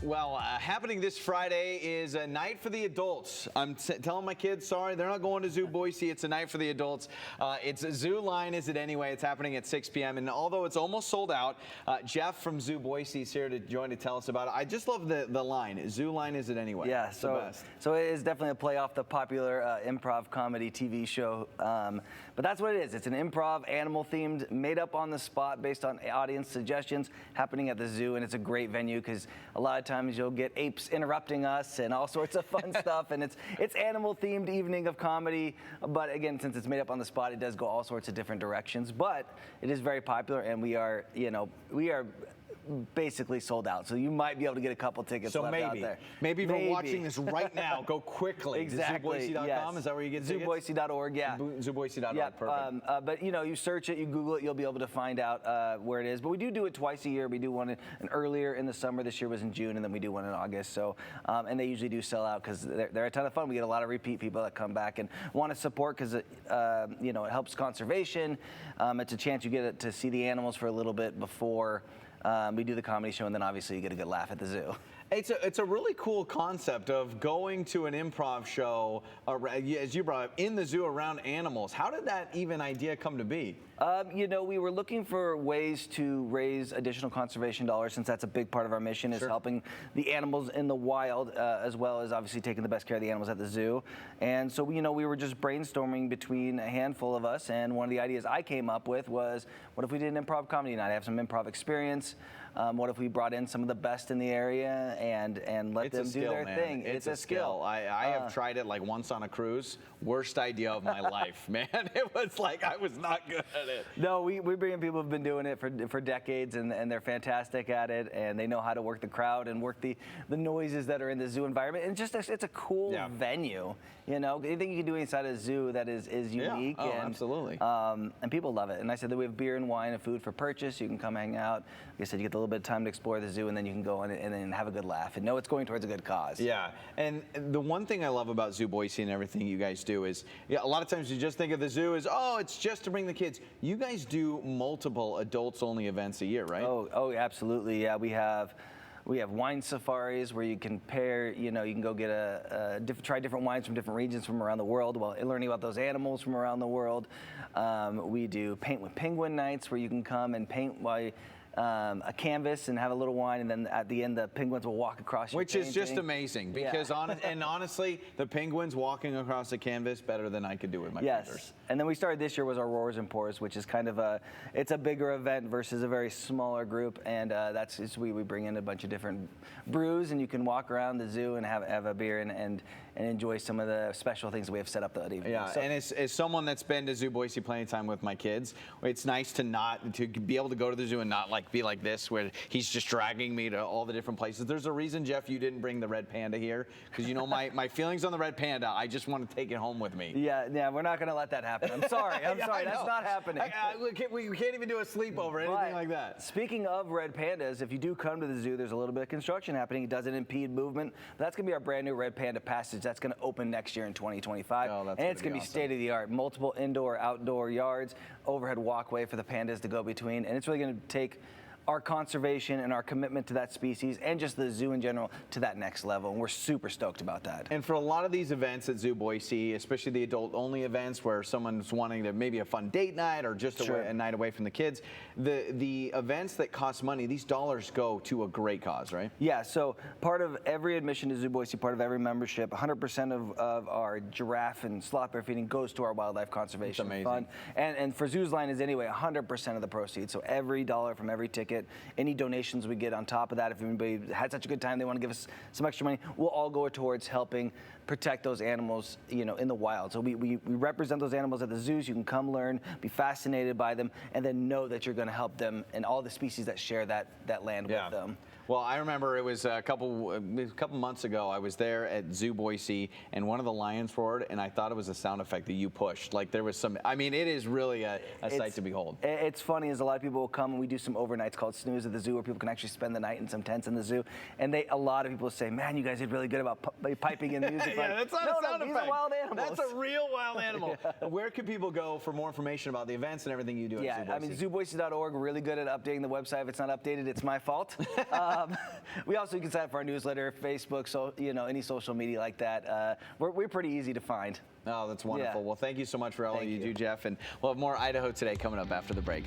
Well, happening this Friday is a night for the adults. I'm telling my kids, sorry, they're not going to Zoo Boise. It's a night for the adults. It's Zoo Line Is It Anyway? It's happening at 6 p.m. And although it's almost sold out, Jeff from Zoo Boise is here to join to tell us about it. I just love the line, Zoo Line Is It Anyway? Yeah, so it is definitely a play off the popular improv comedy TV show. But that's what it is. It's an improv, animal-themed, made up on the spot based on audience suggestions happening at the zoo. And it's a great venue because a lot of times you'll get apes interrupting us and all sorts of fun stuff. And it's animal-themed evening of comedy. But again, since it's made up on the spot, it does go all sorts of different directions. But it is very popular, and we are basically sold out, so you might be able to get a couple tickets left out there. Maybe if you're watching this right now, go quickly. Exactly. ZooBoise.com, yes. Is that where you get tickets? ZooBoise.org, yeah. ZooBoise.org, yeah, perfect. but you search it, you Google it, you'll be able to find out where it is. But we do it twice a year. We do one earlier in the summer. This year was in June, and then we do one in August. So, and they usually do sell out because they're a ton of fun. We get a lot of repeat people that come back and want to support because it helps conservation. It's a chance you get to see the animals for a little bit before we do the comedy show, and then obviously you get a good laugh at the zoo. It's a really cool concept of going to an improv show, as you brought up, in the zoo around animals. How did that even idea come to be? We were looking for ways to raise additional conservation dollars, since that's a big part of our mission, is helping the animals in the wild, as well as obviously taking the best care of the animals at the zoo. And so, we were just brainstorming between a handful of us, and one of the ideas I came up with was, what if we did an improv comedy night? I have some improv experience. What if we brought in some of the best in the area and let them do their thing? It's a skill. I have tried it like once on a cruise. Worst idea of my life, man. It was like I was not good at it. No, we bring in people who've been doing it for decades, and they're fantastic at it, and they know how to work the crowd and work the noises that are in the zoo environment. And it's a cool venue. Anything you can do inside a zoo that is unique. Yeah. Oh, absolutely. And people love it. And I said that we have beer and wine and food for purchase. You can come hang out. Like I said, you get a little bit of time to explore the zoo, and then you can go in and then have a good laugh and know it's going towards a good cause. Yeah, and the one thing I love about Zoo Boise and everything you guys do is, a lot of times you just think of the zoo as, oh, it's just to bring the kids. You guys do multiple adults-only events a year, right? Oh, absolutely. Yeah, we have wine safaris where you can pair, you can go get try different wines from different regions from around the world while learning about those animals from around the world. We do paint with penguin nights where you can come and paint while a canvas and have a little wine, and then at the end the penguins will walk across your painting. Which is just amazing, because honestly, the penguins walking across the canvas better than I could do with my fingers. And then we started this year was our Roars and Pours, which is kind of it's a bigger event versus a very smaller group, and we bring in a bunch of different brews, and you can walk around the zoo and have a beer and enjoy some of the special things that we have set up that evening. Yeah, and as someone that's been to Zoo Boise plenty of time with my kids, it's nice to be able to go to the zoo and not be like this, where he's just dragging me to all the different places. There's a reason, Jeff, you didn't bring the red panda here, because my feelings on the red panda, I just want to take it home with me. Yeah, we're not going to let that happen. I'm sorry. I'm sorry. That's not happening. We can't even do a sleepover or anything like that. Speaking of red pandas, if you do come to the zoo, there's a little bit of construction happening. It doesn't impede movement. That's going to be our brand new red panda passage. That's going to open next year in 2025. And it's going to be state of the art. Multiple indoor, outdoor yards, overhead walkway for the pandas to go between. And it's really going to take our conservation and our commitment to that species and just the zoo in general to that next level, and we're super stoked about that. And for a lot of these events at Zoo Boise, especially the adult-only events where someone's wanting to maybe a fun date night or just a night away from the kids, the events that cost money, these dollars go to a great cause, right? Yeah, so part of every admission to Zoo Boise, part of every membership, 100% of our giraffe and sloth bear feeding goes to our wildlife conservation fund. And for Zoo's Line Is Anyway, 100% of the proceeds, so every dollar from every ticket, any donations we get on top of that, if anybody had such a good time they want to give us some extra money, will all go towards helping protect those animals, in the wild. So we represent those animals at the zoos. You can come learn, be fascinated by them, and then know that you're going to help them and all the species that share that land with them. Well, I remember it was a couple months ago. I was there at Zoo Boise, and one of the lions roared, and I thought it was a sound effect that you pushed. Like there was some. I mean, it is really a sight to behold. It's funny, as a lot of people will come, and we do some overnights called Snooze at the zoo, where people can actually spend the night in some tents in the zoo. And a lot of people say, "Man, you guys did really good about piping in music." Yeah, that's not a sound effect. These are wild animals. That's a real wild animal. Where can people go for more information about the events and everything you do at Zoo Boise? I mean, ZooBoise.org, really good at updating the website. If it's not updated, it's my fault. We also can sign up for our newsletter, Facebook, so any social media like that. We're pretty easy to find. Oh, that's wonderful. Yeah. Well, thank you so much for all Thank you you. do, Jeff. And we'll have more Idaho Today coming up after the break.